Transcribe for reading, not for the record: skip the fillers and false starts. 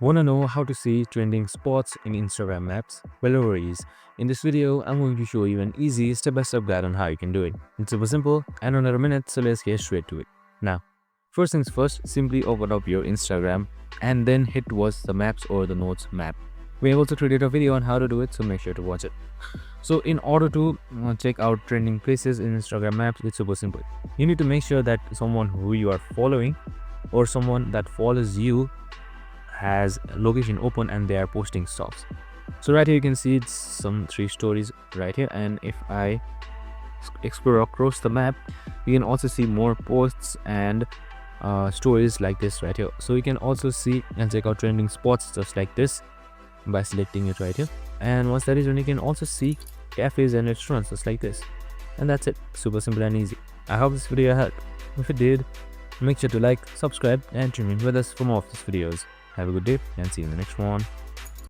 Want to know how to see trending spots in Instagram Maps? Well, no worries. In this video, I'm going to show you an easy step-by-step guide on how you can do it. It's super simple and under a minute, so let's get straight to it. Now, first things first, simply open up your Instagram and then hit towards the maps or the notes map. We have also created a video on how to do it, so make sure to watch it. So in order to check out trending places in Instagram Maps, it's super simple. You need to make sure that someone who you are following or someone that follows you has location open and they are posting stuffs. So right here you can see it's some 3 stories right here, and if I explore across the map, you can also see more posts and stories like this right here. So you can also see and check out trending spots just like this by selecting it right here, and once that is done, you can also see cafes and restaurants just like this. And that's it, super simple and easy. I hope this video helped. If it did, make sure to like, subscribe and tune in with us for more of these videos. Have a good day and see you in the next one.